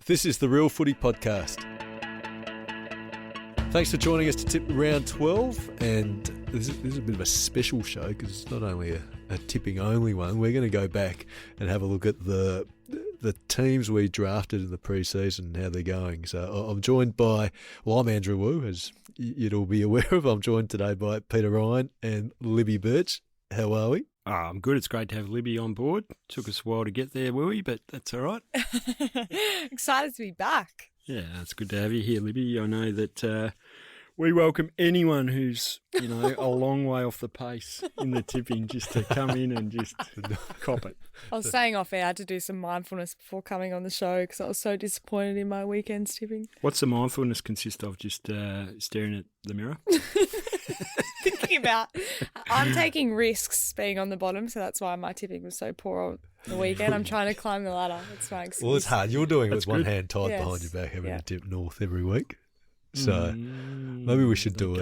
This is the Real Footy Podcast. Thanks for joining us to tip round 12, and this is a bit of a special show because it's not only a tipping only one. We're going to go back and have a look at the teams we drafted in the pre-season and how they're going. So I'm joined by, I'm Andrew Wu, as you'd all be aware of. I'm joined today by Peter Ryan and Libby Birch. How are we? I'm good. It's great to have Libby on board. Took us a while to get there, Wooey, but that's all right. Excited to be back. Yeah, it's good to have you here, Libby. I know that we welcome anyone who's, a long way off the pace in the tipping just to come in and just cop it. I was saying off air I had to do some mindfulness before coming on the show because I was so disappointed in my weekend's tipping. What's the mindfulness consist of? Just staring at the mirror? Thinking about, I'm taking risks being on the bottom, so that's why my tipping was so poor on the weekend. I'm trying to climb the ladder. That's my excuse. Well, it's hard. You're doing it with one good. hand tied behind your back, having to tip north every week. So maybe we should do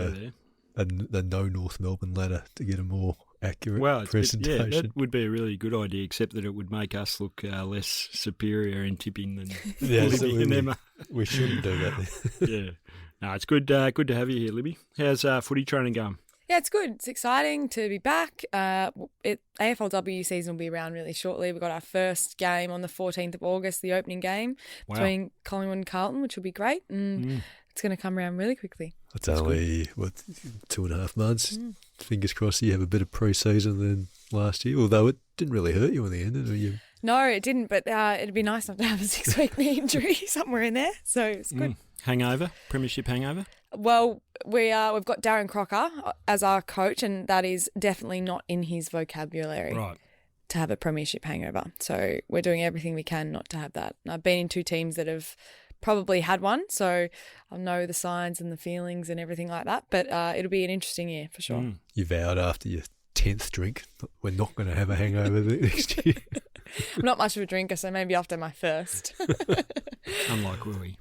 the no North Melbourne ladder to get a more accurate presentation. That would be a really good idea, except that it would make us look less superior in tipping than Libby and Emma. We shouldn't do that. Yeah. No, it's good to have you here, Libby. How's footy training going? Yeah, it's good. It's exciting to be back. AFLW season will be around really shortly. We've got our first game on the 14th of August, the opening game between Collingwood and Carlton, which will be great. And it's going to come around really quickly. It's only, 2.5 months. Fingers crossed you have a better pre-season than last year, although it didn't really hurt you in the end, did it? No, it didn't, but it'd be nice not to have a 6-week knee injury somewhere in there. So it's good. Hangover? Premiership hangover? Well, we've got Darren Crocker as our coach, and that is definitely not in his vocabulary to have a premiership hangover. So we're doing everything we can not to have that. And I've been in two teams that have probably had one, so I know the signs and the feelings and everything like that. But it'll be an interesting year for sure. You vowed after your 10th drink, we're not going to have a hangover next year. I'm not much of a drinker, so maybe after my first. Unlike Willie.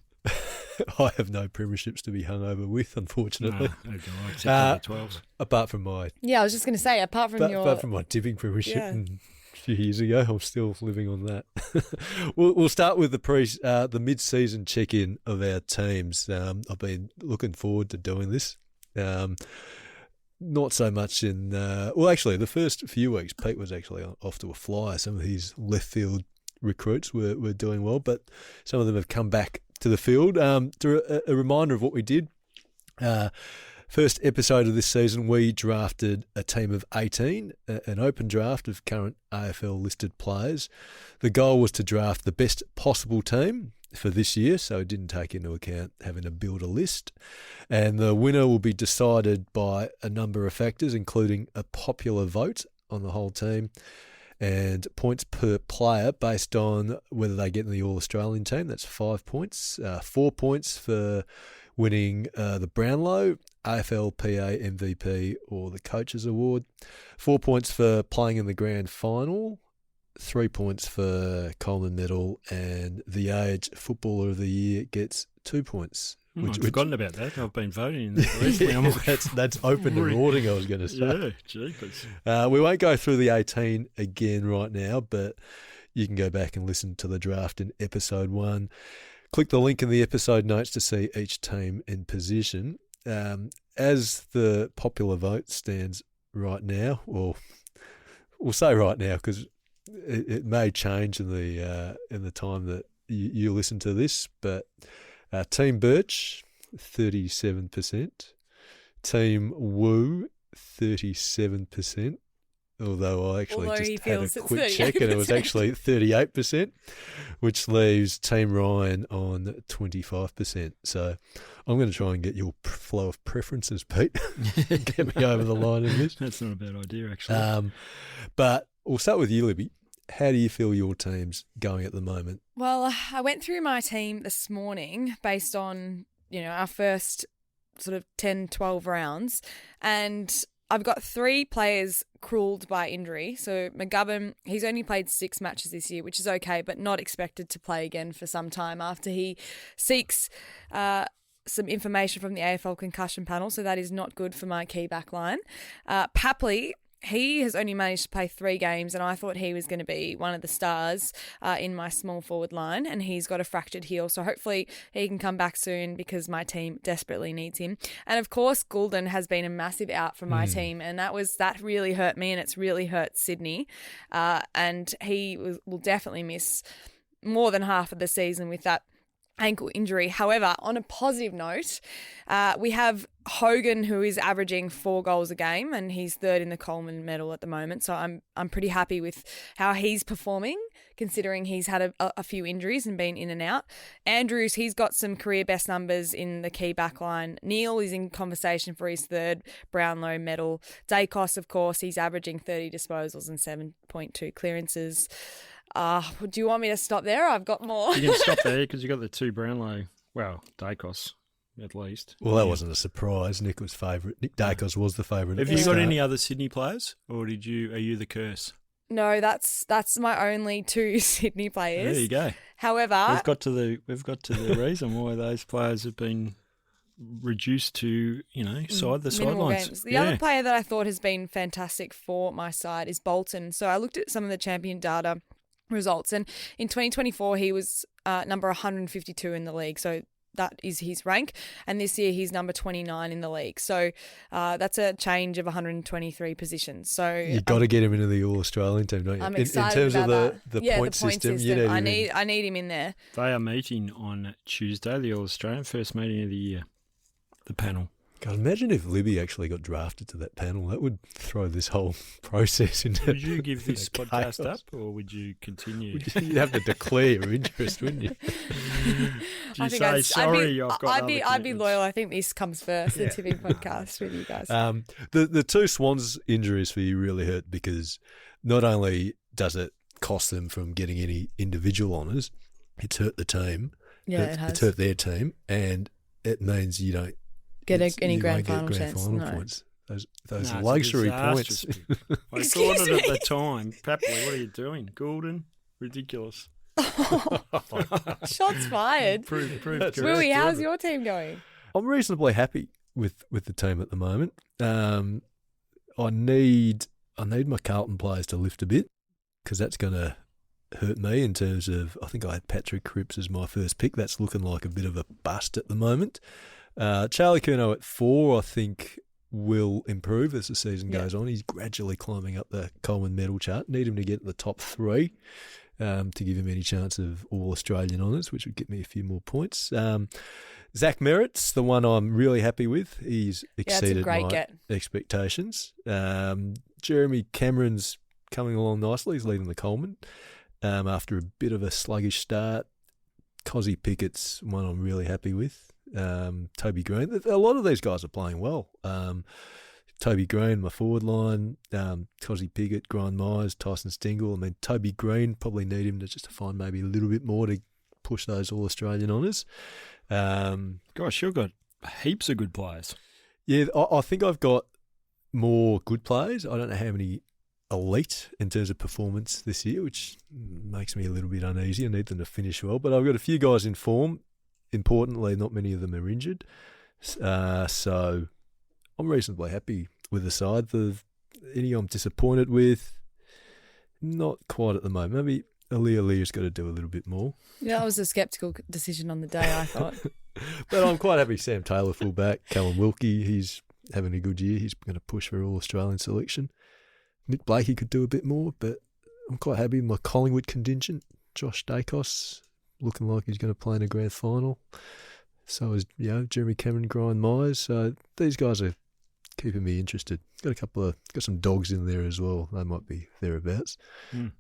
I have no premierships to be hungover with, unfortunately. No, except for the 12s. Apart from my... Yeah, I was just going to say, apart from my tipping premiership a few years ago, I'm still living on that. We'll start with the mid-season check-in of our teams. I've been looking forward to doing this. Not so much in... actually, the first few weeks, Pete was actually off to a flyer. Some of his left-field recruits were doing well, but some of them have come back to the field. To a reminder of what we did. First episode of this season, we drafted a team of 18, an open draft of current AFL listed players. The goal was to draft the best possible team for this year, so it didn't take into account having to build a list. And the winner will be decided by a number of factors, including a popular vote on the whole team, and points per player based on whether they get in the All-Australian team. That's 5 points. 4 points for winning the Brownlow, AFLPA MVP or the Coaches Award. 4 points for playing in the Grand Final. 3 points for Coleman Medal, and the Age Footballer of the Year gets 2 points. I've forgotten about that. I've been voting in that recently. That's open and rewarding, I was going to say. Yeah, jeepers. We won't go through the 18 again right now, but you can go back and listen to the draft in episode 1. Click the link in the episode notes to see each team in position. As the popular vote stands right now, or we'll say right now because it may change in the time that you listen to this, but Team Birch, 37%. Team Woo, 37%. Although I actually just had a quick check and it was actually 38%, which leaves Team Ryan on 25%. So I'm going to try and get your flow of preferences, Pete. Get me over the line in this. That's not a bad idea, actually. But we'll start with you, Libby. How do you feel your team's going at the moment? Well, I went through my team this morning based on, our first sort of 10, 12 rounds, and I've got 3 players crippled by injury. So McGovern, he's only played 6 matches this year, which is okay, but not expected to play again for some time after he seeks some information from the AFL concussion panel. So that is not good for my key back line. Papley he has only managed to play 3 games, and I thought he was going to be one of the stars in my small forward line, and he's got a fractured heel. So hopefully he can come back soon because my team desperately needs him. And of course, Goulden has been a massive out for my team, and that really hurt me, and it's really hurt Sydney. And he will definitely miss more than half of the season with that ankle injury. However, on a positive note, we have Hogan, who is averaging 4 goals a game, and he's 3rd in the Coleman medal at the moment. So I'm pretty happy with how he's performing, considering he's had a few injuries and been in and out. Andrews, he's got some career best numbers in the key backline. Neil is in conversation for his 3rd Brownlow medal. Dacos, of course, he's averaging 30 disposals and 7.2 clearances. Do you want me to stop there? I've got more. You can stop there because you got the 2 Brownlow. Well, Dacos, at least. Well, that wasn't a surprise. Nick was favourite. Nick Dacos was the favourite. Have you got any other Sydney players, or are you the curse? No, that's my only 2 Sydney players. There you go. However, we've got to the reason why those players have been reduced to minimal sidelines. Games. The other player that I thought has been fantastic for my side is Bolton. So I looked at some of the champion data results, and in 2024 he was number 152 in the league, so that is his rank, and this year he's number 29 in the league, so that's a change of 123 positions. So you got to get him into the All-Australian team, don't you? I'm excited in terms about of the that. point system. I need him in there. They are meeting on Tuesday, the All-Australian first meeting of the year, the panel. God, imagine if Libby actually got drafted to that panel. That would throw this whole process into. Would you give this podcast up, or would you continue? You'd have to declare your interest, wouldn't you? Do you say sorry? I'd be loyal. I think this comes first. The tipping podcast with you guys. The 2 Swans injuries for you really hurt because not only does it cost them from getting any individual honours, it's hurt the team. Yeah, it has. It's hurt their team, and it means you don't get any grand final chance. Points. Those luxury points. I thought it at the time. Papley, what are you doing? Goulden? Ridiculous. Shots fired. Prove Willie, how's your team going? I'm reasonably happy with the team at the moment. I need my Carlton players to lift a bit because that's going to hurt me in terms of, I think I had Patrick Cripps as my first pick. That's looking like a bit of a bust at the moment. Charlie Curnow at 4, I think, will improve as the season goes on. He's gradually climbing up the Coleman medal chart. Need him to get in the top 3 to give him any chance of All-Australian honours, which would get me a few more points. Zach Merritt's the one I'm really happy with. He's exceeded my expectations. Jeremy Cameron's coming along nicely. He's leading the Coleman after a bit of a sluggish start. Cozzy Pickett's one I'm really happy with. Toby Green. A lot of these guys are playing well. Toby Green, my forward line, Cozzy Pickett, Grant Myers, Tyson Stingle. I mean, Toby Green, probably need him to find maybe a little bit more to push those All-Australian honours. Gosh, you've got heaps of good players. Yeah, I think I've got more good players. I don't know how many elite in terms of performance this year, which makes me a little bit uneasy. I need them to finish well. But I've got a few guys in form. Importantly, not many of them are injured. So I'm reasonably happy with the side. Any I'm disappointed with, not quite at the moment. Maybe Alia's got to do a little bit more. Yeah, that was a sceptical decision on the day, I thought. But I'm quite happy Sam Taylor fullback. Callum Wilkie, he's having a good year. He's going to push for All-Australian selection. Nick Blakey could do a bit more, but I'm quite happy with my Collingwood contingent. Josh Dacos, looking like he's going to play in a grand final. So is Jeremy Cameron, Grind Myers. So these guys are keeping me interested. Got some dogs in there as well. They might be thereabouts.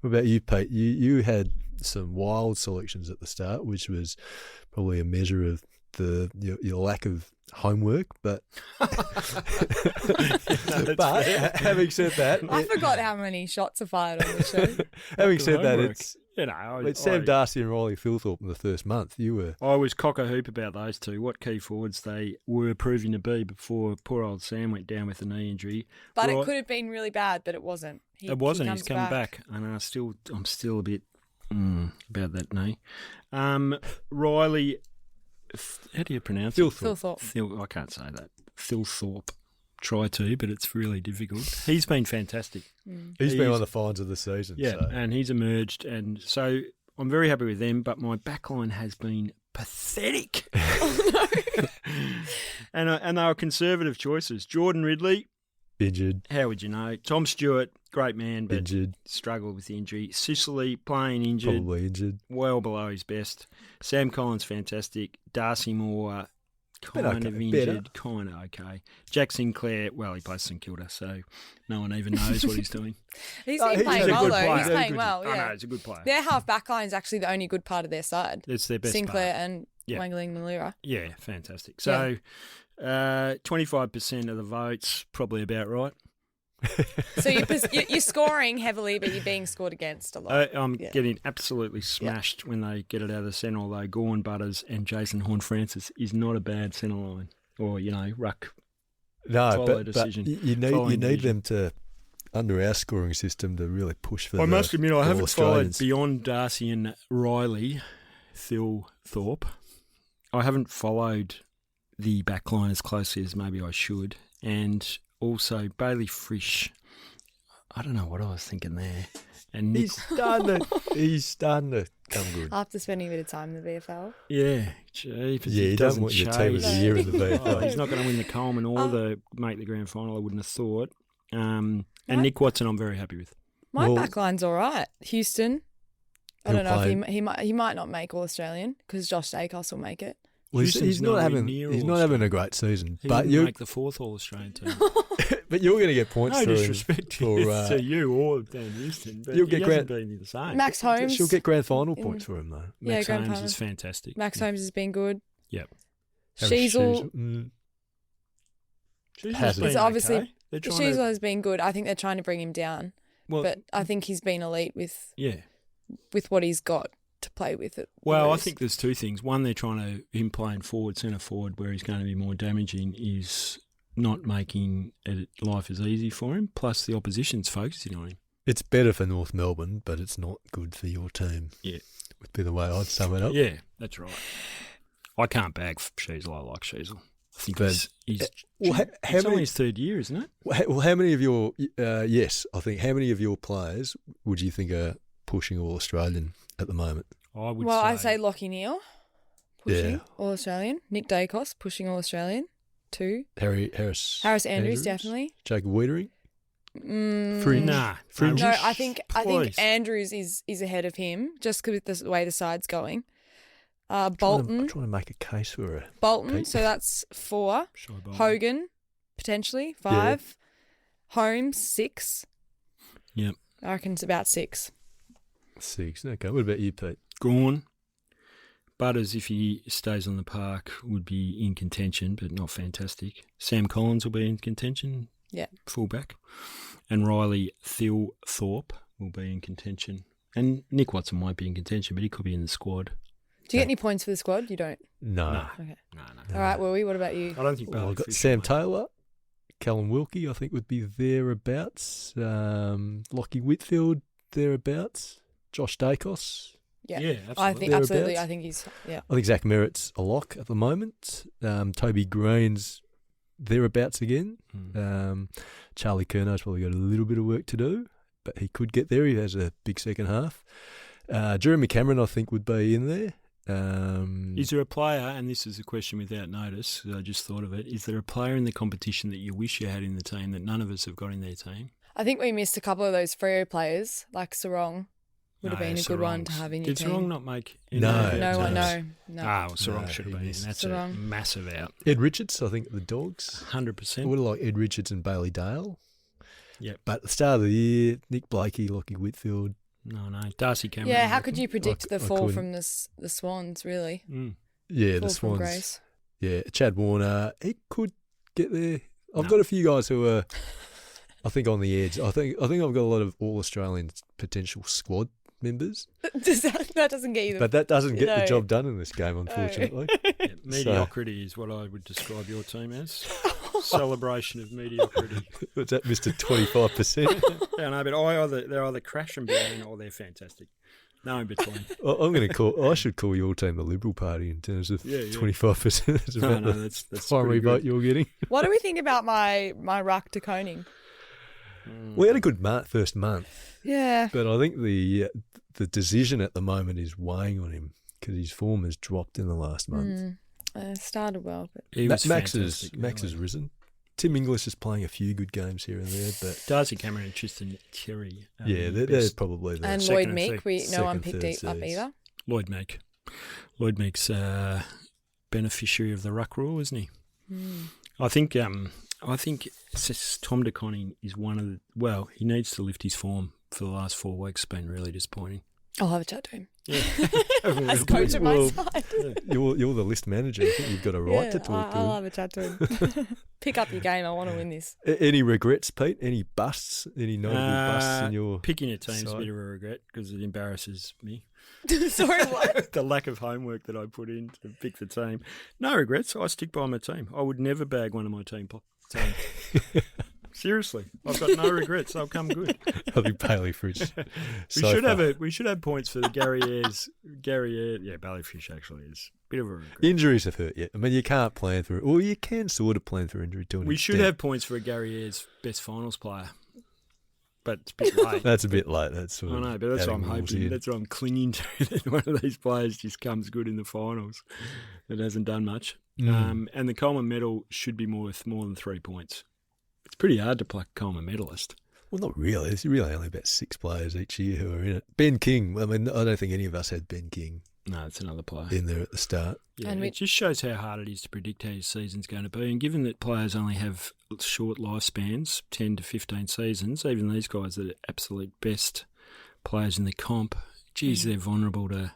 What about you, Pete? You had some wild selections at the start, which was probably a measure of your lack of homework, but having said that, I forgot how many shots are fired on the show. Having said that, it's Sam Darcy and Riley Philthorpe in the first month. I was cock a hoop about those two. What key forwards they were proving to be before poor old Sam went down with a knee injury. But it could have been really bad, but it wasn't. He's coming back, and I'm still a bit about that knee. Riley. How do you pronounce it? Philthorpe. I can't say that. Philthorpe. try to, but it's really difficult. He's been fantastic. He's been one of the finds of the season. Yeah, So. and he's emerged, and so I'm very happy with them, but my backline has been pathetic. Oh, no. And they were conservative choices. Jordan Ridley, Injured. how would you know? Tom Stewart, great man, but Injured. struggled with the injury. Sicily, playing injured, Probably injured. well below his best. Sam Collins, fantastic. Darcy Moore, kind Bit okay, of injured, kind of okay. Jack Sinclair, well, he plays St Kilda, so no one even knows what he's doing. He's Oh, been he's playing a well, good though. player. He's Very playing good. well, I know, yeah. he's a good player. Their half-back line is actually the only good part of their side. It's their best Sinclair part. and Yeah. Wangling Malira. Yeah, fantastic. So 25% of the votes, probably about right. So you're scoring heavily, but you're being scored against a lot. I'm Yeah. getting absolutely smashed when they get it out of the centre, although Gorn Butters and Jason Horn-Francis is not a bad centre line. Or, ruck. No, Follow but decision. you Following need decision. them to, under our scoring system, to really push for I the must admit, I haven't followed All-Australians. beyond Darcy and Riley, Thorpe. I haven't followed the backline as closely as maybe I should. And also Bailey Frisch. I don't know what I was thinking there. And Nick, He's starting to come good. After spending a bit of time in the VFL. yeah, jeepers, Yeah, he you don't doesn't want your team of the chase. year in the VFL. Oh, he's not going to win the Coleman or make the grand final, I wouldn't have thought. And Nick Watson, I'm very happy with. My Well- backline's all right. Houston. I He'll don't know if play. he might not make All Australian because Josh Dacos will make it. Well, he's Houston's not nowhere having near he's All not having a great season, He but didn't you make the fourth All Australian team. but you're going to get points No through him disrespect for, to you or Dan Houston, but you'll he get hasn't grand- been the same. Max Holmes. She'll get grand final points for him though. Max grand Holmes final. is fantastic. Max Holmes has been good. Yep. Sheasel. She's Hasn't. been It's obviously- okay. They're trying Sheasel to, has been good. I think they're trying to bring him down, well, but I think he's been elite with yeah. what he's got to play with it. Well, I Whereas- think there's two things. One, they're trying to him playing forward, centre forward, where he's going to be more damaging, is not making life as easy for him. Plus, the opposition's focusing on him. It's better for North Melbourne, but it's not good for your team. Yeah. Would be the way I'd sum it up. Yeah, that's right. I can't bag Sheasel. I like Sheasel. I think But- he's Well, how it's many- only his third year, isn't it? Well, how many of your yes, I think how many of your players would you think are pushing All Australian at the moment? I would Well, say. I'd say Lockie Neal pushing Yeah. All Australian. Nick Dacos pushing All Australian. 2. Harris Andrews definitely. Jacob Wiedering. Mm, Nah. Fringe. No, I think Please. Andrews is ahead of him just with the way the side's going. I'm Bolton, trying to make a case for her. Bolton. So that's 4. Shy Bolton. Hogan, potentially 5. Holmes 6. Yep. I reckon it's about 6. 6. Okay. What about you, Pete? Gorn. Butters, if he stays on the park, would be in contention, but not fantastic. Sam Collins will be in contention. Yeah. Fullback. And Riley Thorpe will be in contention. And Nick Watson won't be in contention, but he could be in the squad. Do you get any points for the squad? You don't. No. No. Okay. No. All right, Willie, what about you? I don't think Well, Bailey I've got Fisher Sam will. Taylor, Callum Wilkie, I think would be thereabouts. Lockie Whitfield, thereabouts. Josh Dacos. Yeah. Yeah, absolutely. I think Thereabouts. absolutely. I think he's I think Zach Merritt's a lock at the moment. Toby Green's thereabouts again. Charlie Curnow's probably got a little bit of work to do, but he could get there. He has a big second half. Jeremy Cameron, I think, would be in there. Is there a player, and this is a question without notice, 'cause I just thought of it, is there a player in the competition that you wish you had in the team that none of us have got in their team? I think we missed a couple of those Freo players, like Sarong would have been a good one to have in your Did team. Sarong not make any No. of our No, teams? no. Ah, well, Sarong No, should have he been in. missed. That's Sarong. a massive out. Ed Richards, I think, the Dogs. 100%. I would have liked Ed Richards and Bailey Dale. Yep. But at the start of the year, Nick Blakey, Lockie Whitfield. No. Darcy Cameron. Yeah, I how reckon. could you predict I the fall couldn't. from the Swans, really? Mm. Yeah, Fall the from Swans. grace. Yeah, Chad Warner, he could get there. I've No. got a few guys who are, I think, on the edge. I think I've got a lot of All-Australian potential squad members, that doesn't get you the but that doesn't get the No. job done in this game, unfortunately. Yeah, mediocrity is what I would describe your team as. Celebration of mediocrity. What's that, Mr. 25%? Yeah, no, but they're either crash and burn or they're fantastic. No in between. I should call your team the Liberal Party in terms of 25%. That's about that's primary vote you're getting. What do we think about my ruck to Koning? We had a good first month. Yeah. But I think the decision at the moment is weighing on him because his form has dropped in the last month. Started well, but Max has risen. Tim English is playing a few good games here and there, but Darcy Cameron and Tristan Terry. They're probably the and second Lloyd Meek. No one picked third up seeds. either. Lloyd Meek's beneficiary of the ruck rule, isn't he? I think Tom De Koning is one of the. Well, he needs to lift his form for the last 4 weeks. It's been really disappointing. I'll have a chat to him. Yeah. As coach at my side. You're the list manager. I think you've got a right to talk to I'll him. have a chat to him. Pick up your game. I want to win this. Any regrets, Pete? Any busts? Any notable busts in your picking a team's side? a bit of a regret because it embarrasses me. Sorry, what? The lack of homework that I put in to pick the team. No regrets. I stick by my team. I would never bag one of my teams. Seriously, I've got no regrets. They'll come good. I think Bailey Fridge. We should have points for the Gary Ayres. Yeah, Bailey Fish actually is a bit of a regret. Injuries have hurt you. I mean, you can't plan for it. Or you can sort of plan for injury to an We extent. should have points for a Gary Ayres best finals player, but it's a bit late. That's a bit late. That's sort I of know, but that's what I'm adding rules hoping. in. That's what I'm clinging to. That one of these players just comes good in the finals. That hasn't done much. And the Coleman medal should be worth more than 3 points. It's pretty hard to pluck a Coleman medalist. Well, not really. There's really only about 6 players each year who are in it. Ben King. I mean, I don't think any of us had Ben King No, it's another player. in there at the start. Yeah, And it just shows how hard it is to predict how your season's going to be. And given that players only have short lifespans, 10 to 15 seasons, even these guys that are absolute best players in the comp, geez, they're vulnerable to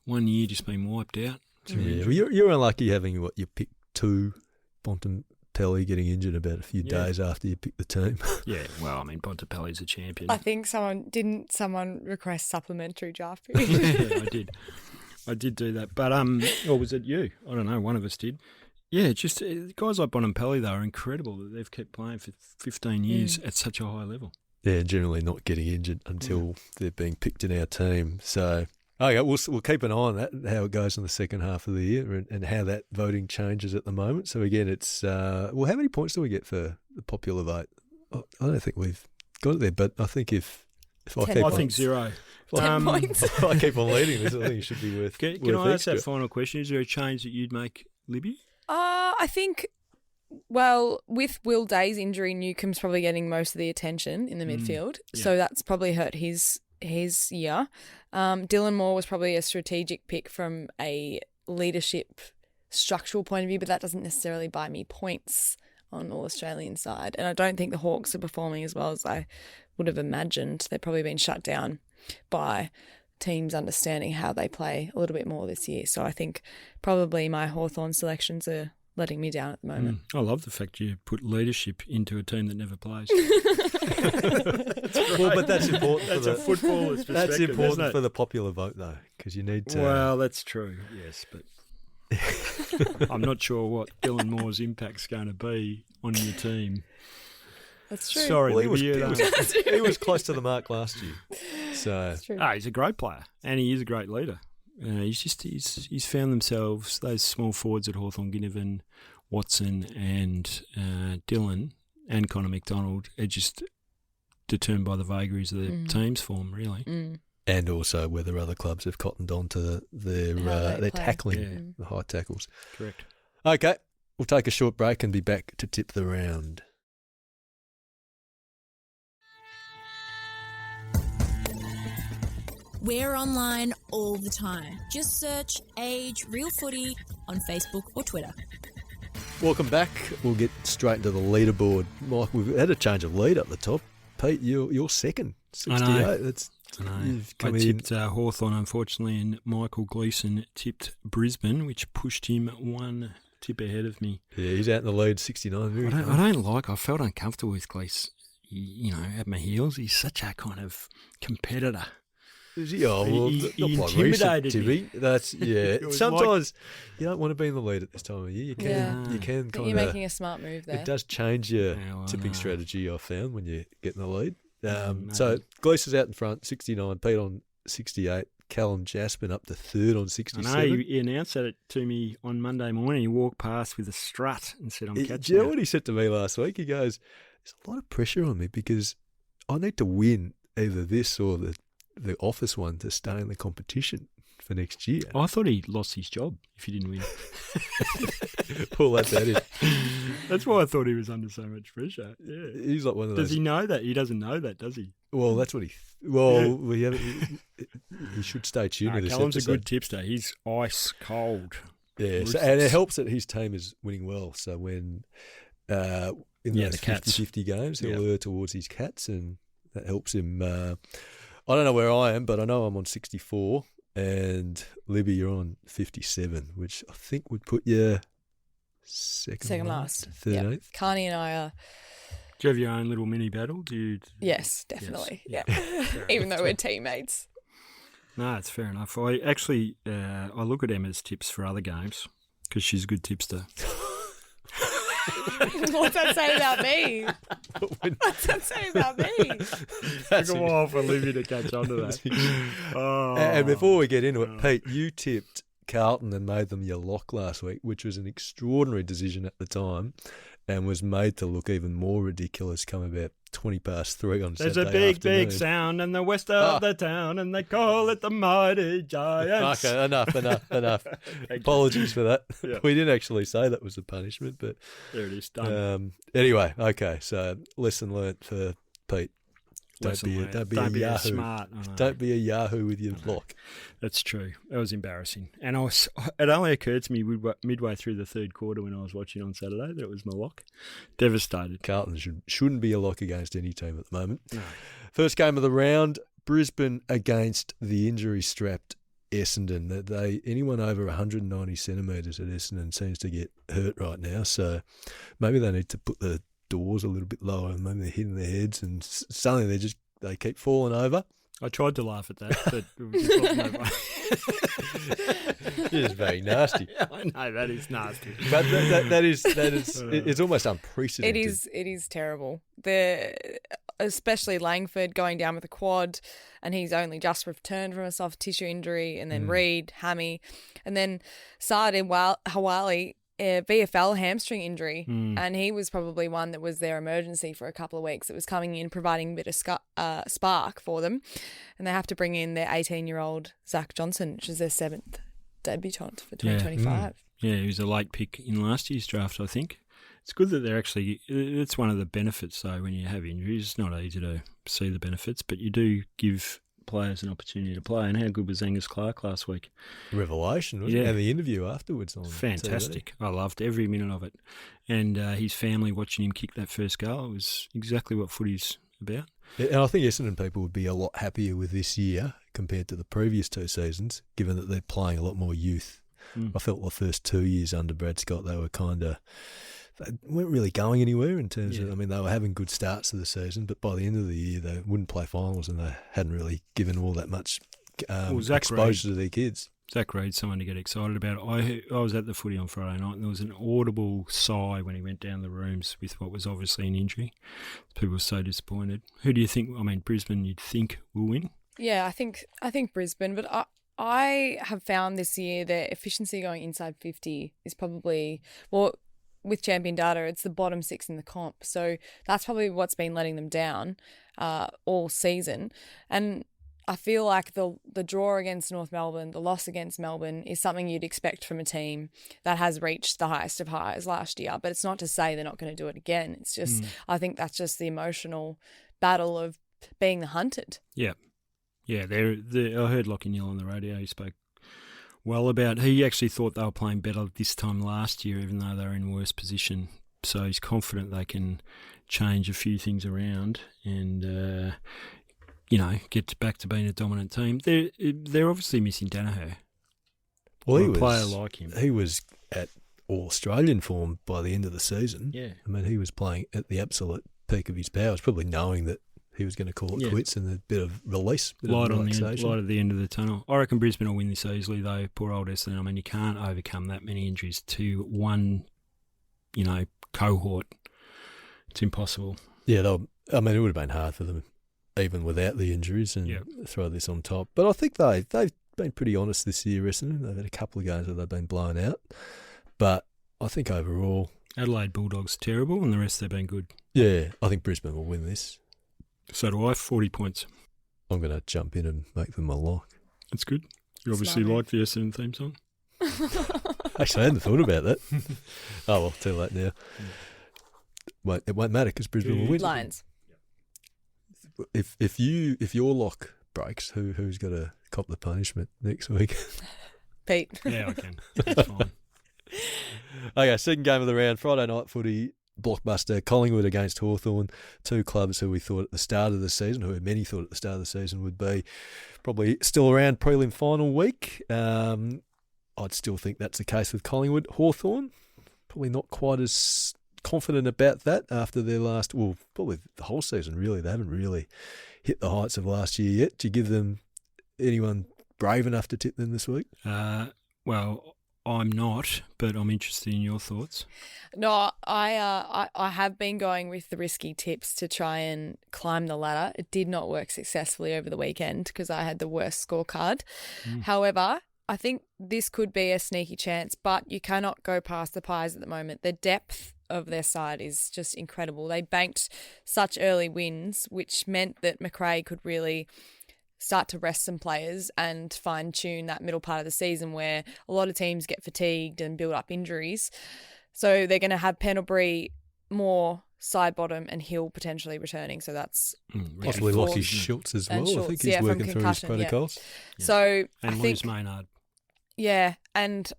1 year just being wiped out. Yeah, well, you're unlucky having you picked 2, Bontempelli getting injured about a few days after you picked the team. Yeah, well, I mean, Bontempelli's a champion. I think someone request supplementary draft Yeah, period? I did do that. But, or was it you? I don't know. One of us did. Yeah, just guys like Bontempelli, though, are incredible that they've kept playing for 15 years at such a high level. Yeah, generally not getting injured until they're being picked in our team. So, okay, we'll keep an eye on that, how it goes in the second half of the year and how that voting changes at the moment. So, again, it's, how many points do we get for the popular vote? I don't think we've got it there, but I think if I keep I on, think 0. 10 points. if I keep on leading this, I think it should be worth Can worth I ask extra. that final question? Is there a change that you'd make, Libby? I think, well, with Will Day's injury, Newcomb's probably getting most of the attention in the midfield. yeah. So that's probably hurt his year. Dylan Moore was probably a strategic pick from a leadership structural point of view, but that doesn't necessarily buy me points on All Australian side. And I don't think the Hawks are performing as well as I would have imagined. They've probably been shut down by teams understanding how they play a little bit more this year. So I think probably my Hawthorn selections are letting me down at the moment. I love the fact you put leadership into a team that never plays. Well, but that's important. That's for a footballer's perspective. That's isn't important it? for the popular vote, though, because you need to. Well, that's true, yes, but I'm not sure what Dylan Moore's impact's going to be on your team. That's true. Sorry, Well, Libby, he was close to the mark last year. So That's true. he's a great player and he is a great leader. He's found themselves, those small forwards at Hawthorn, Ginnivan, Watson and Dylan and Connor McDonald are just determined by the vagaries of the team's form, really. and also whether other clubs have cottoned on to their play. tackling, the high tackles. Correct. Okay, we'll take a short break and be back to tip the round. We're online all the time. Just search Age Real Footy on Facebook or Twitter. Welcome back. We'll get straight into the leaderboard. Mike, we've had a change of lead up the top. Pete, you're second, 68. I know. That's I know. You've I come in. tipped Hawthorn, unfortunately, and Michael Gleeson tipped Brisbane, which pushed him one tip ahead of me. Yeah, he's out in the lead, 69. I felt uncomfortable with Gleeson, at my heels. He's such a kind of competitor. Is he? Oh, well, He not quite recent, intimidated me. Tippy. That's, yeah. It was Sometimes you don't want to be in the lead at this time of year. You can, Yeah. you can I think kind you're of. making a smart move there. It does change your Yeah, well, I tipping know. strategy, I found, when you get in the lead. No. So Gleeson's out in front, 69. Pete on 68. Callum Jasper up to third on 67. I know, he announced that to me on Monday morning. He walked past with a strut and said, I'm catching Do you know it. what he said to me last week? He goes, there's a lot of pressure on me because I need to win either this or the office one to stay in the competition for next year. I thought he lost his job if he didn't win. Well, that is. That's why I thought he was under so much pressure. Yeah. He's like one of those. Does he know that? He doesn't know that, does he? Well, that's what he. He should stay tuned to this Callum's episode. a good tipster. He's ice cold. Yeah, and it helps that his team is winning well. So when in those the Cats. 50-50 games, he'll err towards his Cats, and that helps him. I don't know where I am, but I know I'm on 64, and Libby, you're on 57, which I think would put you second last. 13th. Yep. Carney and I are. Do you have your own little mini battle? Yes, definitely. Yes. Yeah. Even though we're teammates. No, it's fair enough. I actually I look at Emma's tips for other games because she's a good tipster. What's that say about me? What's that say about me? Took a while for Libby to catch on to that. And before we get into it, Pete, you tipped Carlton and made them your lock last week, which was an extraordinary decision at the time and was made to look even more ridiculous come about 3:20 on There's Saturday a big, afternoon. big sound in the west of the town, and they call it the Mighty Giants. Okay, enough. Apologies for that. Yeah. We didn't actually say that was a punishment, but There it is, done. anyway, okay. So lesson learnt for Pete. Don't Lesson be a learnt. Yahoo. Smart. I know. Don't be a Yahoo with your lock. That's true. That was embarrassing. And it only occurred to me midway through the third quarter when I was watching on Saturday that it was my lock. Devastated. Carlton shouldn't be a lock against any team at the moment. No. First game of the round, Brisbane against the injury-strapped Essendon. Anyone over 190 centimetres at Essendon seems to get hurt right now, so maybe they need to put the doors a little bit lower and maybe they're hitting their heads and suddenly they keep falling over. I tried to laugh at that, but it wasn't okay. It is very nasty. I know, that is nasty. But that is it's almost unprecedented. It is terrible. Especially Langford going down with a quad, and he's only just returned from a soft tissue injury, and then Reid, hammy, and then Saad and Hawali, VFL hamstring injury, and he was probably one that was their emergency for a couple of weeks. It was coming in, providing a bit of spark for them, and they have to bring in their 18-year-old Zach Johnson, which is their 7th debutant for 2025. Yeah, he was a late pick in last year's draft, I think. It's good that they're actually – it's one of the benefits, though, when you have injuries. It's not easy to see the benefits, but you do give players an opportunity to play. And how good was Angus Clark last week? Revelation, wasn't it? And the interview afterwards on fantastic. TV. I loved every minute of it. And his family watching him kick that first goal, it was exactly what footy's about. Yeah, and I think Essendon people would be a lot happier with this year compared to the previous 2 seasons, given that they're playing a lot more youth. I felt the first 2 years under Brad Scott, they were they weren't really going anywhere in terms of, I mean, they were having good starts to the season, but by the end of the year, they wouldn't play finals and they hadn't really given all that much exposure to their kids. Zach Reid's someone to get excited about. I was at the footy on Friday night and there was an audible sigh when he went down the rooms with what was obviously an injury. People were so disappointed. Who do you think, Brisbane you'd think will win? Yeah, I think Brisbane, but I have found this year their efficiency going inside 50 is probably, with champion data, it's the bottom 6 in the comp. So that's probably what's been letting them down all season. And I feel like the draw against North Melbourne, the loss against Melbourne is something you'd expect from a team that has reached the highest of highs last year. But it's not to say they're not going to do it again. It's just, I think that's just the emotional battle of being the hunted. Yeah. Yeah, I heard Lockie Neal on the radio. He spoke well about. He actually thought they were playing better this time last year, even though they were in worse position. So he's confident they can change a few things around and get back to being a dominant team. They're obviously missing Danaher. Well, a player like him. He was at All-Australian form by the end of the season. Yeah, I mean, he was playing at the absolute peak of his powers, probably knowing that he was going to call it quits and a bit of release, light at the end of the tunnel. I reckon Brisbane will win this easily, though. Poor old Essendon. I mean, you can't overcome that many injuries to one, cohort. It's impossible. Yeah, it would have been hard for them even without the injuries, and Yep. throw this on top. But I think they've been pretty honest this year, Essendon. They've had a couple of games where they've been blown out. But I think overall, Adelaide Bulldogs terrible, and the rest they've been good. yeah, I think Brisbane will win this. So do I. 40 points. I'm going to jump in and make them a lock. That's good. You obviously Smart. like the Essendon theme song. Actually, I hadn't thought about that. Oh, well, too late now. It won't matter because Brisbane will win. Lions. If your lock breaks, who's got to cop the punishment next week? Pete. Yeah, I can. That's fine. Okay, second game of the round, Friday night footy, blockbuster, Collingwood against Hawthorn, two clubs who we thought at the start of the season, who many thought at the start of the season would be probably still around prelim final week. I'd still think that's the case with Collingwood. Hawthorn, probably not quite as confident about that after their last, well, probably the whole season really. They haven't really hit the heights of last year yet. Do you give them anyone brave enough to tip them this week? Well, I'm not, but I'm interested in your thoughts. No, I have been going with the risky tips to try and climb the ladder. It did not work successfully over the weekend because I had the worst scorecard. However, I think this could be a sneaky chance, but you cannot go past the Pies at the moment. The depth of their side is just incredible. They banked such early wins, which meant that McRae could really start to rest some players and fine-tune that middle part of the season where a lot of teams get fatigued and build up injuries. So they're going to have Pendlebury, Moore, Sidebottom and Hill potentially returning. So that's Possibly four. Lockie Schultz as well. And I Schultz, think he's yeah, from working through his concussion, yeah. protocols. Yeah. So And I Lewis think, Maynard. yeah, and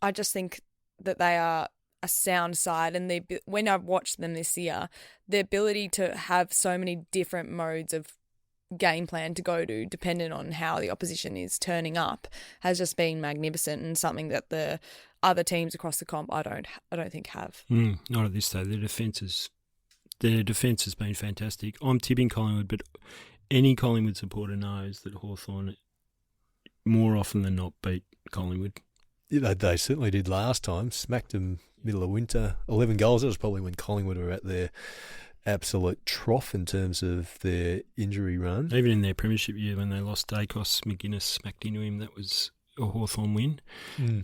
I just think that they are a sound side, and when I've watched them this year, the ability to have so many different modes of game plan to go to, depending on how the opposition is turning up, has just been magnificent and something that the other teams across the comp I don't think have. Not at this stage. Their defence has been fantastic. I'm tipping Collingwood, but any Collingwood supporter knows that Hawthorn more often than not beat Collingwood. Yeah, they certainly did last time. Smacked them middle of winter. 11 goals. That was probably when Collingwood were at their absolute trough in terms of their injury run. Even in their premiership year when they lost Dacos, McGuinness smacked into him. That was a Hawthorn win.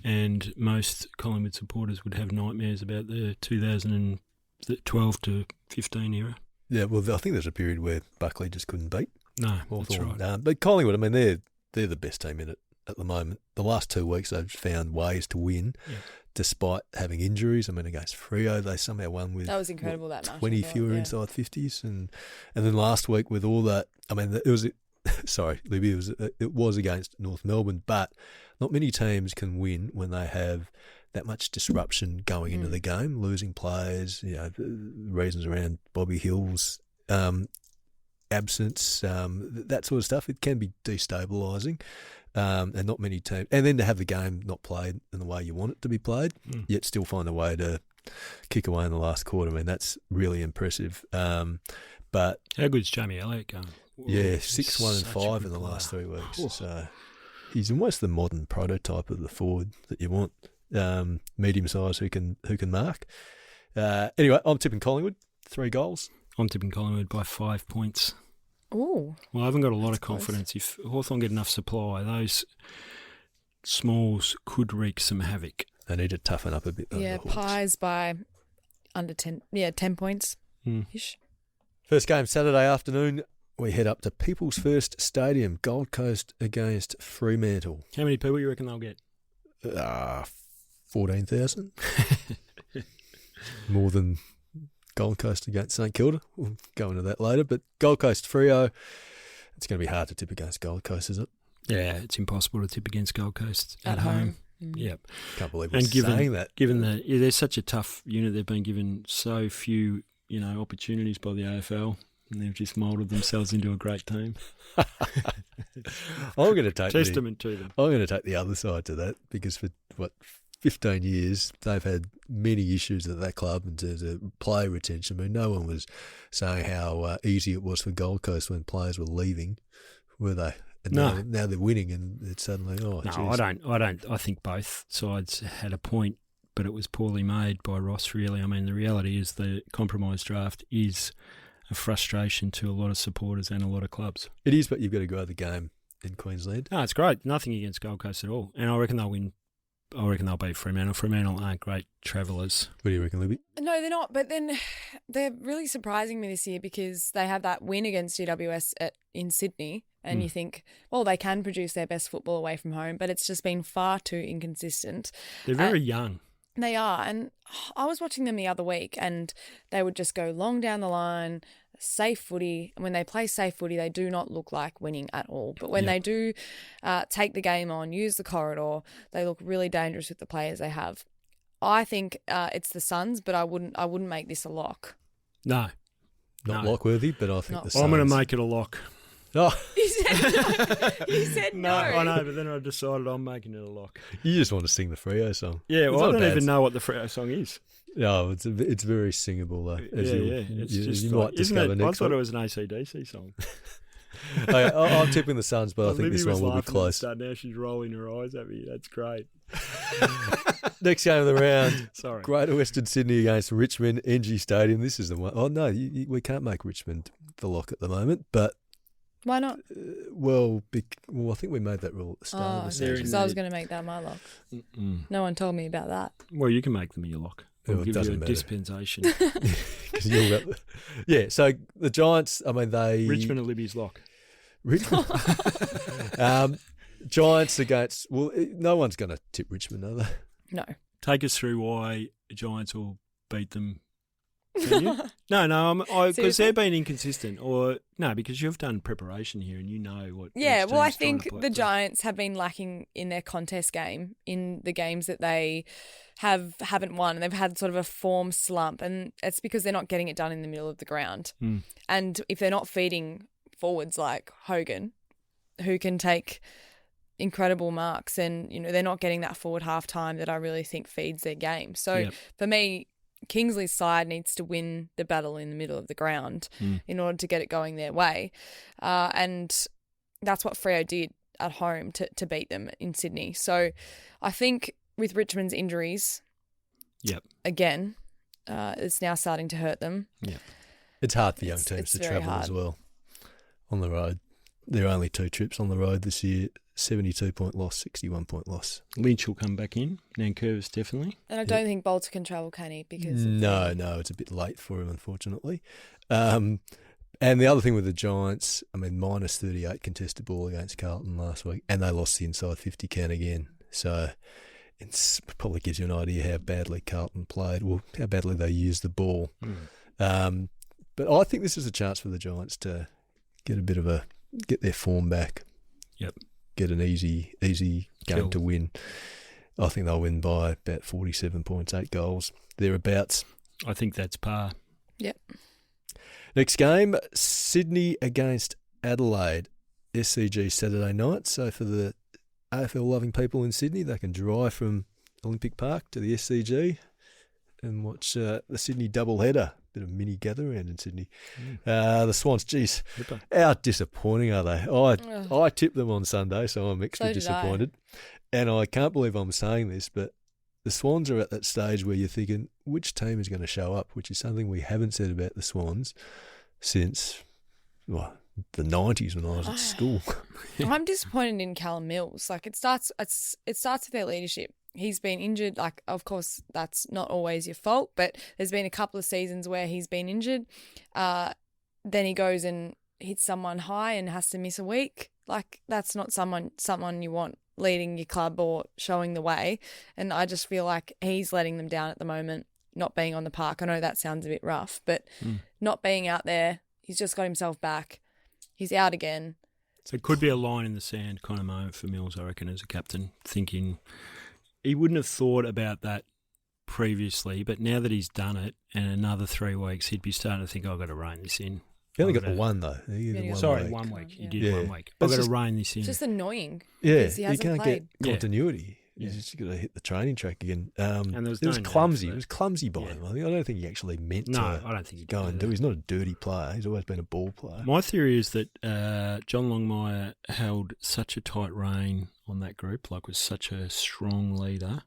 And most Collingwood supporters would have nightmares about the 2012 to 15 era. Yeah, well, I think there's a period where Buckley just couldn't beat No, Hawthorn. that's right. But Collingwood, I mean, they're the best team in it at the moment. The last 2 weeks they've found ways to win despite having injuries. I mean, against Freo, they somehow won with That was incredible, that match. 20 I thought, fewer yeah. inside 50s. And then last week with all that, I mean, it was sorry, Libby, it was against North Melbourne, but not many teams can win when they have that much disruption going into the game, losing players, the reasons around Bobby Hill's absence, that sort of stuff. It can be destabilising, and not many teams. And then to have the game not played in the way you want it to be played, yet still find a way to kick away in the last quarter. I mean, that's really impressive. But How good's Jamie Elliott going? yeah, He's 6, 1 and such a 5 good in the player. last 3 weeks. Oh. So he's almost the modern prototype of the forward that you want, medium size who can mark. Anyway, I'm tipping Collingwood 3 goals. I'm tipping Collingwood by 5 points. Ooh. Well, I haven't got a lot That's of confidence. If Hawthorn get enough supply, those smalls could wreak some havoc. They need to toughen up a bit. though, Yeah, the Hawks. Pies by under 10. Yeah, 10 points ish. First game Saturday afternoon. We head up to People's First Stadium, Gold Coast against Fremantle. How many people you reckon they'll get? 14,000. More than Gold Coast against St Kilda. We'll go into that later. But Gold Coast Freo, it's going to be hard to tip against Gold Coast, is it? Yeah, it's impossible to tip against Gold Coast At home. Yep. Can't believe we're And saying that. given they're such a tough unit, they've been given so few, opportunities by the AFL, and they've just moulded themselves into a great team. I'm going to take Testament to them. I'm going to take the other side to that because for 15 years they've had many issues at that club in terms of player retention. I mean, no one was saying how easy it was for Gold Coast when players were leaving, were they? And No. now they're winning, and it's suddenly No, geez. I don't. I think both sides had a point, but it was poorly made by Ross. Really, I mean, the reality is the compromise draft is a frustration to a lot of supporters and a lot of clubs. It is, but you've got to grow the game in Queensland. No, it's great. Nothing against Gold Coast at all. And I reckon they'll win. I reckon they'll beat Fremantle. Fremantle aren't great travellers. What do you reckon, Libby? No, they're not. But then they're really surprising me this year because they have that win against GWS in Sydney. And you think, well, they can produce their best football away from home, but it's just been far too inconsistent. They're very young. They are. And I was watching them the other week and they would just go long down the line, safe footy. And when they play safe footy, they do not look like winning at all. But when they do take the game on, use the corridor, they look really dangerous with the players they have. I think it's the Suns, but I wouldn't make this a lock. No. Not lock-worthy, but I think the Suns. I'm going to make it a lock. Oh. You said no. You said no. I know, but then I decided I'm making it a lock. You just want to sing the Freo song. Yeah, well, I don't even know what the Freo song is. No, it's very singable though. It's just you might discover next I thought week. it was an AC/DC song. Okay, I'm tipping the Suns, but I think Libby this one will be close. Now she's rolling her eyes at me. That's great. Next game of the round. Sorry. Greater Western Sydney against Richmond, NG Stadium. This is the one. Oh, no, we can't make Richmond the lock at the moment, but... Why not? Well, I think we made that rule at the start of the season. Because I was going to make that my lock. No one told me about that. Well, you can make them your lock. We'll give you a dispensation. Yeah, so the Giants, I mean, Richmond and Libby's lock. Giants against... Well, no one's going to tip Richmond, are they? No. Take us through why the Giants will beat them. Can you? No, because they've been inconsistent. Or no, because you've done preparation here and you know what. Yeah, well, I think the Giants Giants have been lacking in their contest game in the games that they haven't won, and they've had sort of a form slump, and it's because they're not getting it done in the middle of the ground. And if they're not feeding forwards like Hogan, who can take incredible marks, and they're not getting that forward half time that I really think feeds their game. So for me, Kingsley's side needs to win the battle in the middle of the ground in order to get it going their way. And that's what Freo did at home to beat them in Sydney. So I think with Richmond's injuries, again, it's now starting to hurt them. Yeah, it's hard for young teams to travel as well on the road. There are only 2 trips on the road this year. 72-point loss, 61-point loss. Lynch will come back in. Nankervis definitely. And I don't think Bolter can travel, can he? Because no, it's a bit late for him, unfortunately. And the other thing with the Giants, I mean, minus 38 contested ball against Carlton last week, and they lost the inside 50 count again. So it probably gives you an idea how badly Carlton played, well, how badly they used the ball. But I think this is a chance for the Giants to get their form back. Yep. Get an easy game to win. I think they'll win by about 47 points, 8 goals, thereabouts. I think that's par. Yep. Next game, Sydney against Adelaide, SCG Saturday night. So for the AFL-loving people in Sydney, they can drive from Olympic Park to the SCG and watch the Sydney doubleheader. Bit of mini gather around in Sydney. The Swans, geez, how disappointing are they? I tipped them on Sunday, so I'm extra disappointed. And I can't believe I'm saying this, but the Swans are at that stage where you're thinking, which team is going to show up, which is something we haven't said about the Swans since the 90s when I was at school. I'm disappointed in Callum Mills. Like it starts with their leadership. He's been injured. Like, of course, that's not always your fault, but there's been a couple of seasons where he's been injured. Then he goes and hits someone high and has to miss a week. Like, that's not someone you want leading your club or showing the way. And I just feel like he's letting them down at the moment, not being on the park. I know that sounds a bit rough, but not being out there, he's just got himself back. He's out again. So it could be a line in the sand kind of moment for Mills, I reckon, as a captain, thinking... He wouldn't have thought about that previously, but now that he's done it and another 3 weeks, he'd be starting to think, I've got to rein this in. He only got the one, though. 1 week. He did 1 week. I've got to rein this in. It's just annoying. Yeah, he hasn't can't played. get continuity. He's just got to hit the training track again. And it was clumsy. It was clumsy by him. I don't think he actually meant to I don't think he go and do. He's not a dirty player. He's always been a ball player. My theory is that John Longmire held such a tight rein on that group, like was such a strong leader,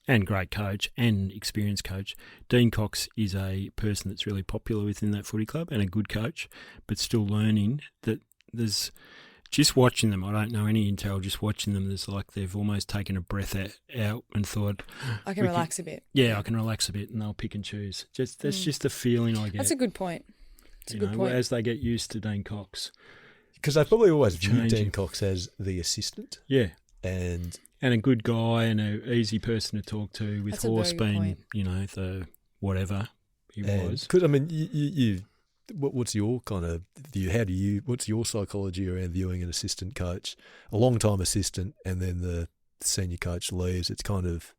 and great coach and experienced coach. Dean Cox is a person that's really popular within that footy club and a good coach, but still learning that there's just watching them. I don't know any intel. Just watching them, there's like they've almost taken a breath out and thought, I can relax a bit. Yeah, I can relax a bit, and they'll pick and choose. That's just the feeling I get. That's a good point. That's a good point. As they get used to Dean Cox. Because they probably always viewed Dean Cox as the assistant. Yeah. And a good guy and an easy person to talk to, with That's a Horse very good being, point. the whatever he was. Because, I mean, you what's your kind of view? What's your psychology around viewing an assistant coach, a long-time assistant, and then the senior coach leaves? It's kind of,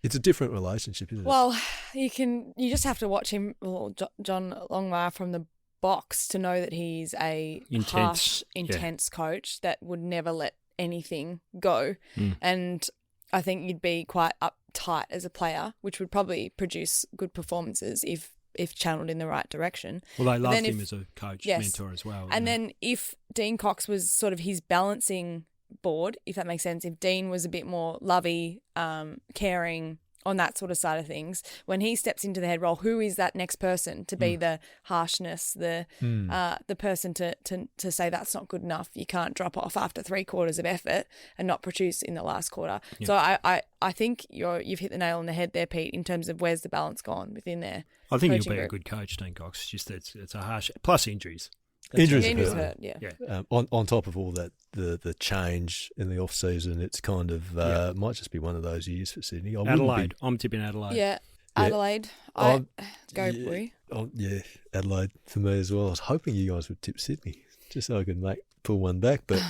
it's a different relationship, isn't it? Well, you just have to watch him, John Longmire, from the box to know that he's a harsh, intense coach that would never let anything go. And I think you'd be quite uptight as a player, which would probably produce good performances if channeled in the right direction. Well, they loved him as a coach, mentor as well. And then if Dean Cox was sort of his balancing board, if that makes sense, if Dean was a bit more lovey, caring, on that sort of side of things, when he steps into the head role, who is that next person to be the harshness, the person to say that's not good enough, you can't drop off after 3/4 of effort and not produce in the last quarter. Yeah. So I think you've hit the nail on the head there, Pete, in terms of where's the balance gone within there. I think he'll be a good coach, Dean Cox. It's just it's a harsh, plus injuries. Injuries hurt, yeah. On top of all that, the change in the off season, it's kind of might just be one of those years for Sydney. Adelaide, I'm tipping Adelaide. Yeah, Adelaide. Go, Bree. Yeah, Adelaide for me as well. I was hoping you guys would tip Sydney just so I could pull one back, but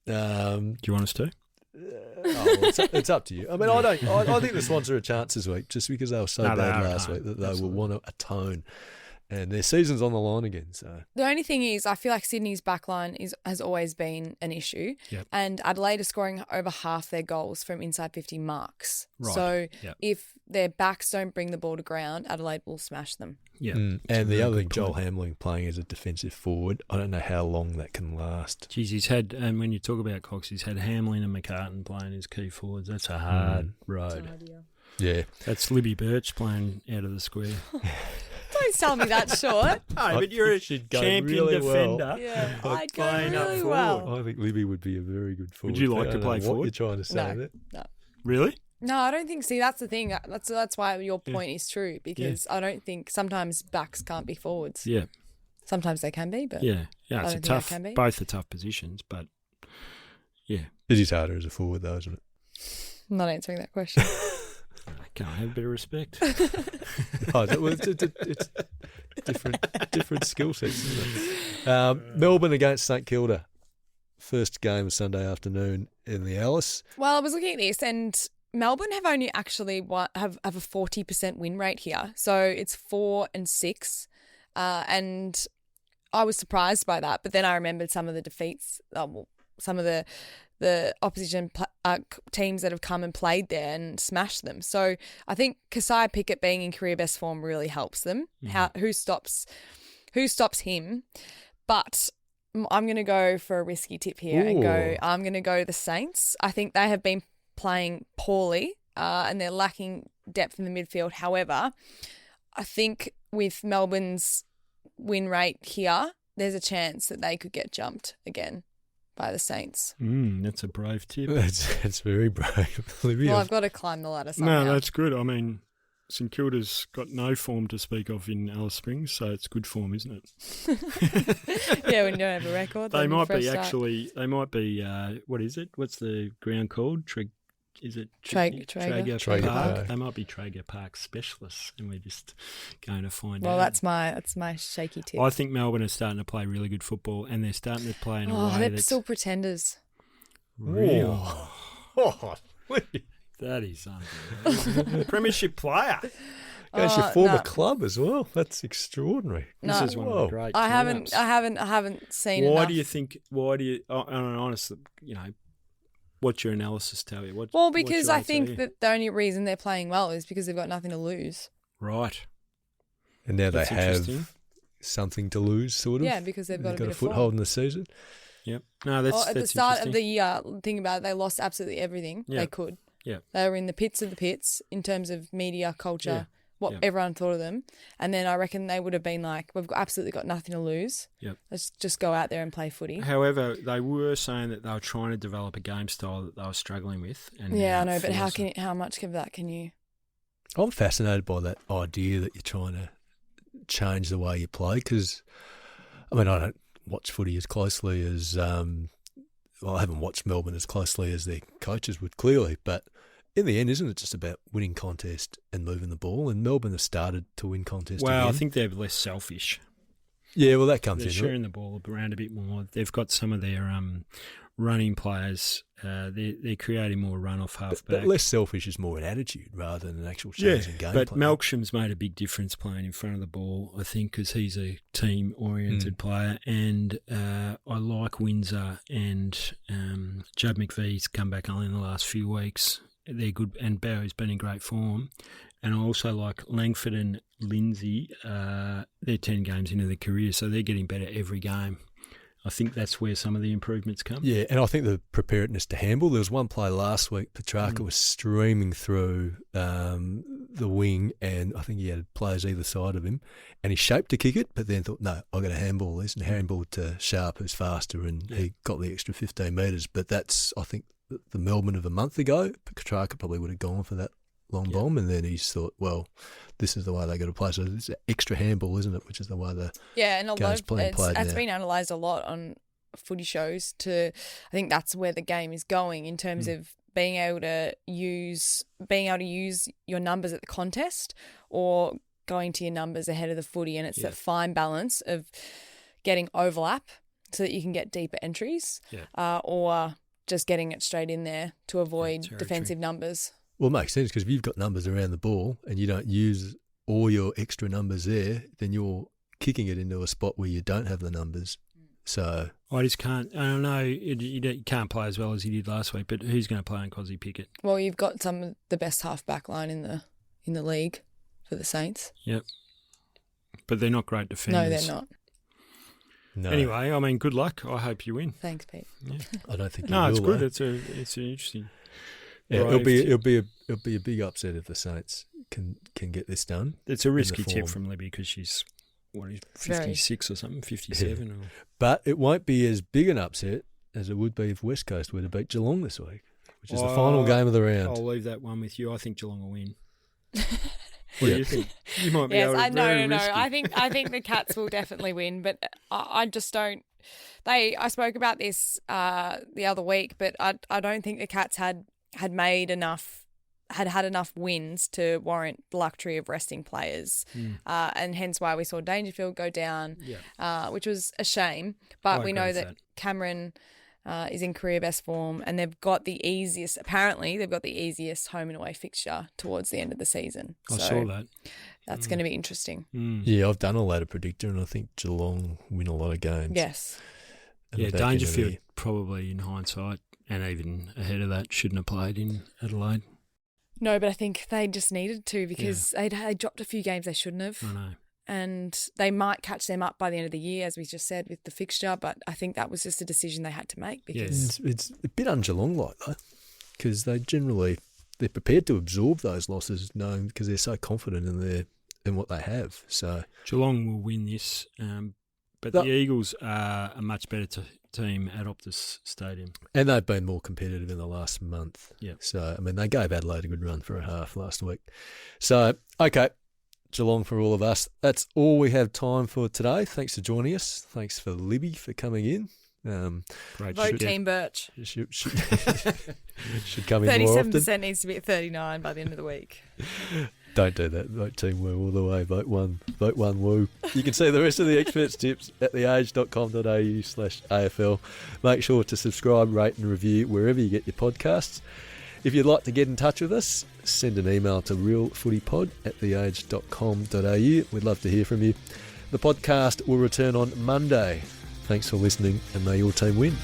do you want us to? It's up to you. I mean, I think the Swans are a chance this week, just because they were so bad last week that they will want to atone. And their season's on the line again. So the only thing is, I feel like Sydney's backline has always been an issue, and Adelaide is scoring over half their goals from inside 50 marks. Right. So if their backs don't bring the ball to ground, Adelaide will smash them. Yeah. And the other thing, Joel Hamling playing as a defensive forward, I don't know how long that can last. Geez, he's had, and when you talk about Cox, he's had Hamlin and McCartan playing as key forwards. That's a hard road. Yeah. That's Libby Birch playing out of the square. Don't tell me that short. No, but you're a champion really defender. Well. Yeah, I'd go playing up really forward. well. I think Libby would be a very good forward. Would you like to play forward? What you're trying to say there? No. Really? No, I don't think. See, that's the thing. That's why your point is true, because I don't think sometimes backs can't be forwards. Yeah. Sometimes they can be, but it's a tough. Both are tough positions, but yeah, it is harder as a forward, though, isn't it? I'm not answering that question. Can't have a bit of respect. It's different skill sets, isn't it? Melbourne against St Kilda. First game Sunday afternoon in the Alice. Well, I was looking at this, and Melbourne have only actually have a 40% win rate here. So it's 4-6. And I was surprised by that. But then I remembered some of the defeats, some of the opposition teams that have come and played there and smashed them. So I think Kasai Pickett being in career best form really helps them. Mm-hmm. Who stops him? But I'm going to go for a risky tip here I'm going to go the Saints. I think they have been playing poorly and they're lacking depth in the midfield. However, I think with Melbourne's win rate here, there's a chance that they could get jumped again by the Saints. That's a brave tip. That's very brave, Olivia. Well, I've got to climb the ladder somehow. No, that's good. I mean, St Kilda's got no form to speak of in Alice Springs, so it's good form, isn't it? Yeah, when you don't have a record. They might be what is it? What's the ground called? Is it Traeger Park? They might be Traeger Park specialists, and we're just going to find out. Well, that's my shaky tip. I think Melbourne are starting to play really good football, and they're starting to play in a way they're still pretenders. Real. That is unbelievable. Premiership player. It's your former club as well. That's extraordinary. This is one of the great. I haven't seen. Why do you? Honestly, what's your analysis tell you? Because I think that the only reason they're playing well is because they've got nothing to lose. Right. And now they have something to lose, sort of. Yeah, because they've got a foothold in the season. Yep. No, that's at the start of the year, think about it, they lost absolutely everything they could. Yeah. They were in the pits of the pits in terms of media, culture, everyone thought of them. And then I reckon they would have been like, we've absolutely got nothing to lose. Yep. Let's just go out there and play footy. However, they were saying that they were trying to develop a game style that they were struggling with. And yeah, I know, but how much of that can you? I'm fascinated by that idea that you're trying to change the way you play because, I mean, I don't watch footy as closely as, I haven't watched Melbourne as closely as their coaches would clearly, but in the end, isn't it just about winning contest and moving the ball? And Melbourne have started to win contests again. I think they're less selfish. Yeah, well, that comes in. They're sharing the ball around a bit more. They've got some of their running players. They're creating more run off halfback. But less selfish is more an attitude rather than an actual change in game but plan. Malcolm's made a big difference playing in front of the ball, I think, because he's a team-oriented player. And I like Windsor and Judd McVee's come back only in the last few weeks. They're good, and Barry's been in great form. And I also like Langford and Lindsay. They're 10 games into their career, so they're getting better every game. I think that's where some of the improvements come. Yeah, and I think the preparedness to handball. There was one play last week, Petrarca was streaming through the wing, and I think he had players either side of him, and he shaped to kick it, but then thought, no, I've got to handball this, and handball to Sharp, who's faster, and he got the extra 15 metres. But that's, I think, the Melbourne of a month ago. Petrarca probably would have gone for that long bomb, and then he's thought, well, this is the way they got to play. So it's an extra handball, isn't it? Which is the way the and a lot of it's been analysed a lot on footy shows. I think that's where the game is going in terms of being able to use your numbers at the contest or going to your numbers ahead of the footy, and it's that fine balance of getting overlap so that you can get deeper entries, or just getting it straight in there to avoid defensive numbers. Well, it makes sense because if you've got numbers around the ball and you don't use all your extra numbers there, then you're kicking it into a spot where you don't have the numbers. So I just can't. I don't know. You can't play as well as you did last week, but who's going to play on Cozzy Pickett? Well, you've got some of the best half-back line in the league for the Saints. Yep. But they're not great defenders. No, they're not. No. Anyway, I mean, good luck. I hope you win. Thanks, Pete. Yeah. I don't think. No, it's will, good. though. It's an interesting. Yeah, it'll be a big upset if the Saints can get this done. It's a risky tip from Libby because she's 56 or something, 57. Yeah. But it won't be as big an upset as it would be if West Coast were to beat Geelong this week, which is the final game of the round. I'll leave that one with you. I think Geelong will win. What do you think? You might be able to no. I think the Cats will definitely win, but I just don't. I spoke about this the other week, but I don't think the Cats had made enough. Had enough wins to warrant the luxury of resting players, and hence why we saw Dangerfield go down, which was a shame. But we know that Cameron is in career best form, and they've got the easiest. Apparently, they've got the easiest home and away fixture towards the end of the season. I saw that. That's going to be interesting. Yeah, I've done a ladder predictor, and I think Geelong win a lot of games. Yes. Yeah, Dangerfield probably in hindsight, and even ahead of that, shouldn't have played in Adelaide. No, but I think they just needed to because they dropped a few games they shouldn't have. I know. And they might catch them up by the end of the year, as we just said, with the fixture. But I think that was just a decision they had to make. Because it's a bit un-Geelong-like, though, because they're prepared to absorb those losses, knowing because they're so confident in what they have. So Geelong will win this, but the Eagles are a much better team at Optus Stadium. And they've been more competitive in the last month. Yeah. So, I mean, they gave Adelaide a good run for a half last week. So, okay, Geelong for all of us. That's all we have time for today. Thanks for joining us. Thanks for Libby for coming in. Great. Vote Team Birch. Should come in more often. 37% needs to be at 39 by the end of the week. Don't do that. Vote Team Woo all the way. Vote one Woo. You can see the rest of the experts' tips at theage.com.au/AFL. Make sure to subscribe, rate and review wherever you get your podcasts. If you'd like to get in touch with us, send an email to realfootypod@theage.com.au. We'd love to hear from you. The podcast will return on Monday. Thanks for listening, and may your team win.